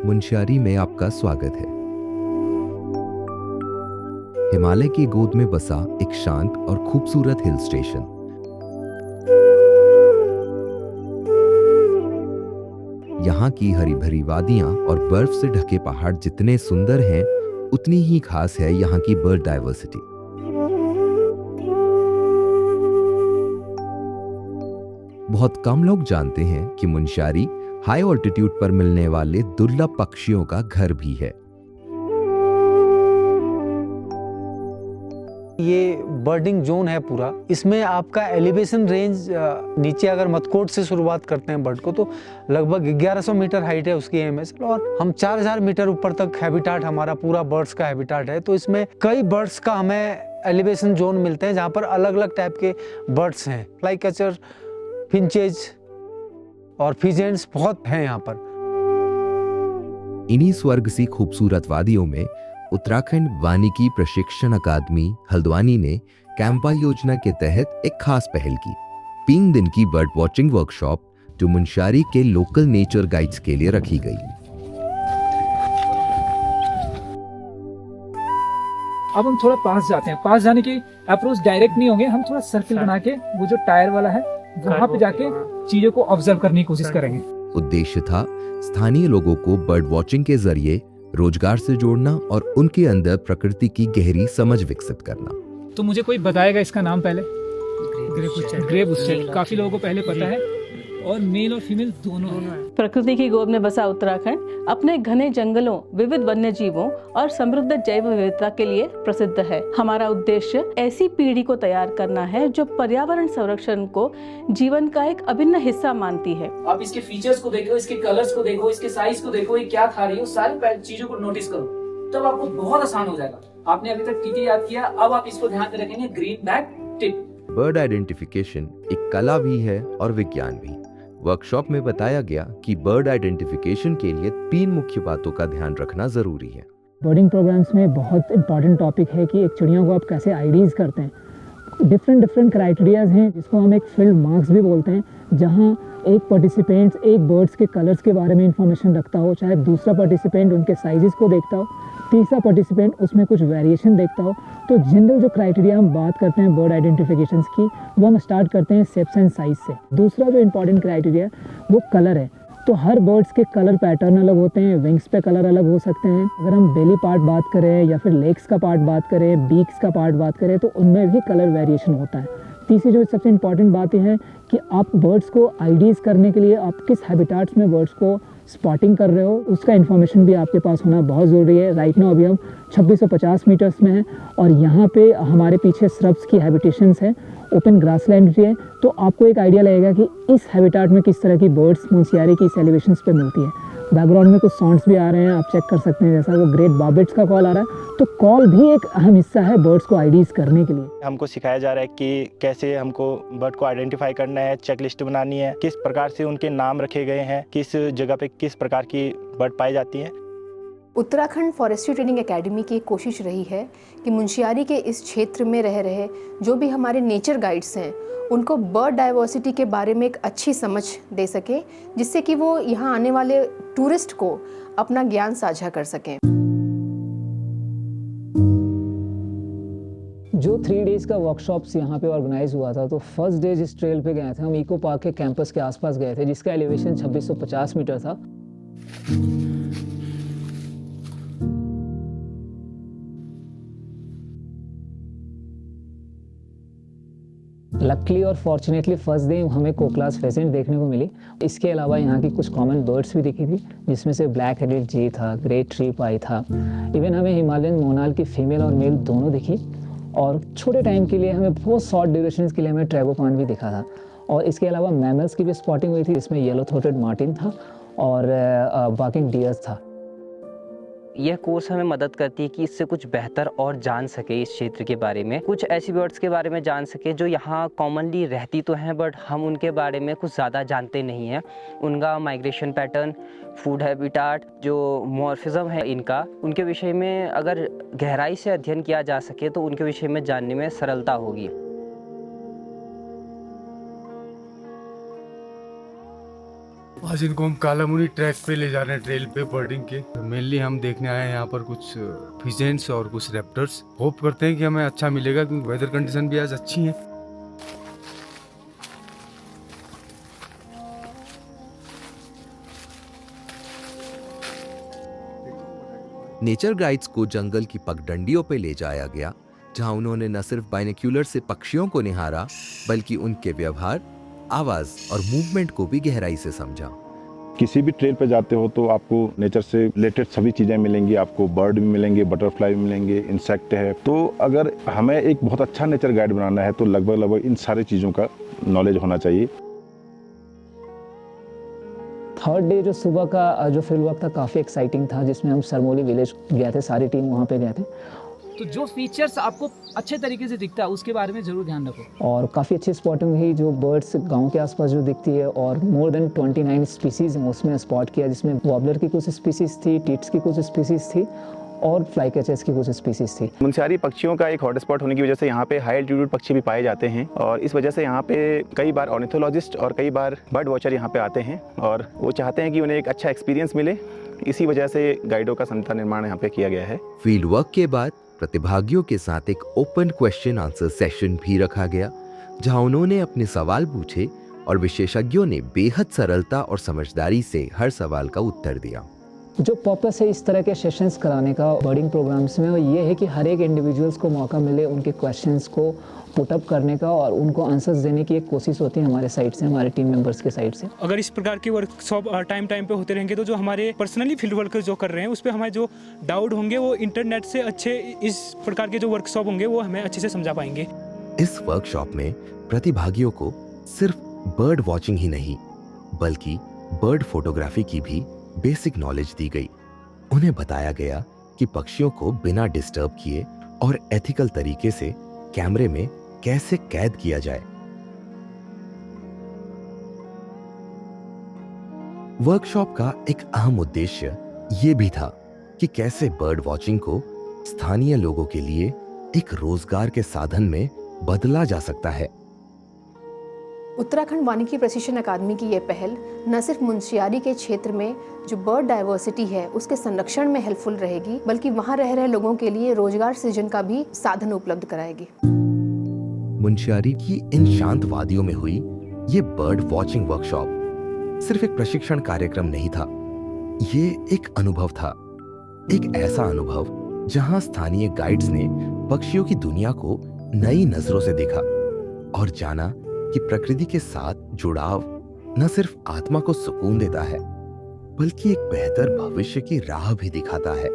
मुनस्यारी में आपका स्वागत है। हिमालय की गोद में बसा एक शांत और खूबसूरत हिल स्टेशन। यहाँ की हरी भरी वादियां और बर्फ से ढके पहाड़ जितने सुंदर हैं, उतनी ही खास है यहाँ की बर्ड डाइवर्सिटी। बहुत कम लोग जानते हैं कि मुनस्यारी हाई ऑल्टीट्यूड पर मिलने वाले दुर्लभ पक्षियों का घर भी है। ये बर्डिंग जोन है पूरा। इसमें आपका एलिवेशन रेंज नीचे अगर मथकोट से शुरुआत करते हैं बर्ड को, तो लगभग 1100 मीटर हाइट है उसकी एमएस, और हम 4000 मीटर ऊपर तक हैबिटाट हमारा पूरा बर्ड्स का हैबिटाट है। तो इसमें कई बर्ड्स का हमें एलिवेशन जोन मिलते हैं जहाँ पर अलग अलग टाइप के बर्ड्स हैं। फ्लाई कैचर, फिंचेज और फिजेंट्स बहुत हैं यहाँ पर। इन्हीं स्वर्ग सी खूबसूरत वादियों में उत्तराखंड वानिकी प्रशिक्षण अकादमी हल्द्वानी ने कैंपा योजना के तहत एक खास पहल की। 3 दिन की बर्ड वॉचिंग वर्कशॉप जो मुनस्यारी के लोकल नेचर गाइड्स के लिए रखी गई। अब हम थोड़ा पास जाते हैं। पास जाने की अप्रोच डायरेक्ट नहीं होंगे, हम थोड़ा सर्किल बना के वो जो टायर वाला है वहां पे जाके चीजों को ऑब्जर्व करने की कोशिश करेंगे। उद्देश्य था स्थानीय लोगों को बर्ड वॉचिंग के जरिए रोजगार से जोड़ना और उनके अंदर प्रकृति की गहरी समझ विकसित करना। तो मुझे कोई बताएगा इसका नाम पहले? ग्रे बुस्टेड काफी लोगों को पहले पता है, और मेल और फीमेल दोनों है। प्रकृति की गोद में बसा उत्तराखंड अपने घने जंगलों, विविध वन्य जीवों और समृद्ध जैव विविधता के लिए प्रसिद्ध है। हमारा उद्देश्य ऐसी पीढ़ी को तैयार करना है जो पर्यावरण संरक्षण को जीवन का एक अभिन्न हिस्सा मानती है। आप इसके फीचर्स को देखो, इसके कलर्स को देखो, इसके साइज को देखो, ये क्या खा रही हो, सारी चीजों को नोटिस करो, तब आपको बहुत आसान हो जाएगा। आपने अभी तक टीके याद किया, अब आप इसको ध्यान में रखेंगे, green back tip. Bird identification एक कला भी है और विज्ञान भी। वर्कशॉप में बताया गया कि बर्ड आइडेंटिफिकेशन के लिए 3 मुख्य बातों का ध्यान रखना जरूरी है। बर्डिंग प्रोग्राम्स में बहुत इंपॉर्टेंट टॉपिक है कि एक चिड़िया को आप कैसे आईडीज करते हैं। डिफरेंट क्राइटेरियाज हैं जिसको हम एक फील्ड मार्क्स भी बोलते हैं, जहां एक पार्टिसिपेंट एक बर्ड्स के कलर्स के बारे में इंफॉर्मेशन रखता हो, चाहे दूसरा पार्टिसिपेंट उनके साइजेस को देखता हो, तीसरा पार्टिसिपेंट उसमें कुछ वेरिएशन देखता हो। तो जनरल जो क्राइटेरिया हम बात करते हैं बर्ड आइडेंटिफिकेशंस की, वो हम स्टार्ट करते हैं शेप्स एंड साइज से। दूसरा जो इंपॉर्टेंट क्राइटेरिया वो कलर है। तो हर बर्ड्स के कलर पैटर्न अलग होते हैं, विंग्स पे कलर अलग हो सकते हैं। अगर हम बेली पार्ट बात करें या फिर लेग्स का पार्ट बात करें, बीक्स का पार्ट बात करें, तो उनमें भी कलर वेरिएशन होता है। तीसरी जो सबसे इंपॉर्टेंट बात यह है कि आप बर्ड्स को आईडीज करने के लिए आप किस हैबिटाट्स में बर्ड्स को स्पॉटिंग कर रहे हो, उसका इन्फॉर्मेशन भी आपके पास होना बहुत ज़रूरी है। राइट नाउ अभी हम 2650 मीटर्स में हैं और यहाँ पे हमारे पीछे श्रब्स की हैबिटेशंस है, ओपन ग्रासलैंड भी है। तो आपको एक आइडिया लगेगा कि इस हैबिटाट में किस तरह की बर्ड्स मुनस्यारी की इस एलिवेशंस पे मिलती है। बैकग्राउंड में कुछ साउंड्स भी आ रहे हैं, आप चेक कर सकते हैं, जैसा वो ग्रेट बार्बेट्स का कॉल आ रहा है। तो कॉल भी एक अहम हिस्सा है बर्ड्स को आईडीज करने के लिए। हमको सिखाया जा रहा है कि कैसे हमको बर्ड को आइडेंटिफाई करना है, चेकलिस्ट बनानी है, किस प्रकार से उनके नाम रखे गए हैं, किस जगह पे किस प्रकार की बर्ड पाई जाती है। उत्तराखंड फॉरेस्ट्री ट्रेनिंग एकेडमी की कोशिश रही है कि मुनस्यारी के इस क्षेत्र में रह रहे जो भी हमारे नेचर गाइड्स हैं, उनको बर्ड डाइवर्सिटी के बारे में एक अच्छी समझ दे सकें, जिससे कि वो यहाँ आने वाले टूरिस्ट को अपना ज्ञान साझा कर सकें। जो 3 डेज़ का वर्कशॉप्स यहाँ पे ऑर्गेनाइज हुआ था, तो फर्स्ट डे जिस ट्रेल पे गए थे हम, इको पार्क के कैंपस के आसपास गए थे, जिसका एलिवेशन 2650 मीटर था। लकीली और फॉर्चुनेटली फर्स्ट डे हमें कोकलास फेसेंट देखने को मिली। इसके अलावा यहाँ की कुछ कॉमन बर्ड्स भी दिखी थी, जिसमें से ब्लैक हेडेड जे था, ग्रेट ट्री पाई था। इवन हमें हिमालयन मोनाल की फीमेल और मेल दोनों दिखी, और छोटे टाइम के लिए हमें बहुत शॉर्ट ड्यूरेशन के लिए हमें ट्रैगोपान भी दिखा था। और इसके अलावा मैमल्स की भी स्पॉटिंग हुई थी, जिसमें येलो थ्रोटेड मार्टिन था और बार्किंग डियर्स था। यह कोर्स हमें मदद करती है कि इससे कुछ बेहतर और जान सके इस क्षेत्र के बारे में, कुछ ऐसी बर्ड्स के बारे में जान सके जो यहाँ कॉमनली रहती तो हैं, बट हम उनके बारे में कुछ ज़्यादा जानते नहीं हैं। उनका माइग्रेशन पैटर्न, फूड हैबिटाट, जो मॉर्फिज्म है इनका, उनके विषय में अगर गहराई से अध्ययन किया जा सके तो उनके विषय में जानने में सरलता होगी। आज इनको हम कालामुनी ट्रैक पे ले जा रहे हैं, ट्रेल पे बर्डिंग के। मेनली हम देखने आए हैं यहाँ पर कुछ फिजेंट्स और कुछ रैप्टर्स। होप करते हैं कि हमें अच्छा मिलेगा क्योंकि वेदर कंडीशन भी आज अच्छी है। नेचर गाइड्स को जंगल की पगडंडियों पे ले जाया गया, जहां उन्होंने न सिर्फ बाइनोक्यूलर से पक्षियों को निहारा बल्कि उनके व्यवहार, आवाज और मूवमेंट को भी गहराई से समझा। किसी भी ट्रेल पे जाते हो तो आपको नेचर से रिलेटेड सभी चीज़ें मिलेंगी। आपको बर्ड भी मिलेंगे, बटरफ्लाई भी मिलेंगे, इंसेक्ट है। तो अगर हमें एक बहुत अच्छा नेचर गाइड बनाना है तो लगभग इन सारी चीज़ों का नॉलेज होना चाहिए। थर्ड डे जो सुबह का जो फील्ड वर्क था काफ़ी एक्साइटिंग था, जिसमें हम सरमोली विलेज गए थे, सारी टीम वहाँ पे गए थे। तो जो फीचर्स आपको अच्छे तरीके से दिखता है उसके बारे में जरूर ध्यान रखो। और काफ़ी अच्छी स्पॉटिंग हुई, जो बर्ड्स गांव के आसपास जो दिखती है, और मोर देन 29 स्पीसीज उसमें स्पॉट किया, जिसमें वॉबलर की कुछ स्पीसीज थी, टीट्स की कुछ स्पीसीज थी और फ्लाई कैचर्स की कुछ स्पीसीज थी। मुनस्यारी पक्षियों का एक हॉटस्पॉट होने की वजह से यहाँ पे हाई एल्टीट्यूड पक्षी भी पाए जाते हैं और इस वजह से यहाँ पे कई बार ऑर्निथोलॉजिस्ट और कई बार बर्ड वॉचर यहाँ पे आते हैं और वो चाहते हैं कि उन्हें एक अच्छा एक्सपीरियंस मिले। इसी वजह से गाइडों का संस्था निर्माण यहाँ पे किया गया है। फील्ड वर्क के बाद प्रतिभागियों के साथ एक ओपन क्वेश्चन आंसर सेशन भी रखा गया, जहां उन्होंने अपने सवाल पूछे और विशेषज्ञों ने बेहद सरलता और समझदारी से हर सवाल का उत्तर दिया। जो पर्पस है इस तरह के सेशंस कराने का बर्डिंग प्रोग्राम्स में, वो ये है कि हर एक इंडिविजुअल्स को मौका मिले उनके क्वेश्चंस को पुट अप करने का और उनको आंसर्स देने की एक कोशिश होती है हमारे साइड से, हमारे टीम मेंबर्स के साइड से। अगर इस प्रकार के वर्कशॉप टाइम पे होते रहेंगे तो जो हमारे पर्सनली फील्ड वर्कर्स जो कर रहे हैं उस पर हमारे जो डाउट होंगे वो इंटरनेट से अच्छे, इस प्रकार के जो वर्कशॉप होंगे वो हमें अच्छे से समझा पाएंगे। इस वर्कशॉप में प्रतिभागियों को सिर्फ बर्ड वॉचिंग ही नहीं बल्कि बर्ड फोटोग्राफी की भी बेसिक नॉलेज दी गई। उन्हें बताया गया कि पक्षियों को बिना डिस्टर्ब किए और एथिकल तरीके से कैमरे में कैसे कैद किया जाए। वर्कशॉप का एक अहम उद्देश्य ये भी था कि कैसे बर्ड वॉचिंग को स्थानीय लोगों के लिए एक रोजगार के साधन में बदला जा सकता है। उत्तराखंड वानिकी प्रशिक्षण अकादमी की ये पहल न सिर्फ मुंशियारी के क्षेत्र में जो बर्ड डाइवर्सिटी है उसके संरक्षण में हेल्पफुल रहेगी, बल्कि वहाँ रह रहे लोगों के लिए रोजगार सृजन का भी साधन उपलब्ध कराएगी। मुंशियारी की इन शांत वादियों में हुई ये बर्ड वॉचिंग वर्कशॉप सिर्फ एक प्रशिक्षण कार्यक्रम नहीं था, ये एक अनुभव था, एक ऐसा अनुभव जहां स्थानीय गाइड्स ने पक्षियों की दुनिया को नई नजरों से देखा और जाना कि प्रकृति के साथ जुड़ाव न सिर्फ आत्मा को सुकून देता है बल्कि एक बेहतर भविष्य की राह भी दिखाता है।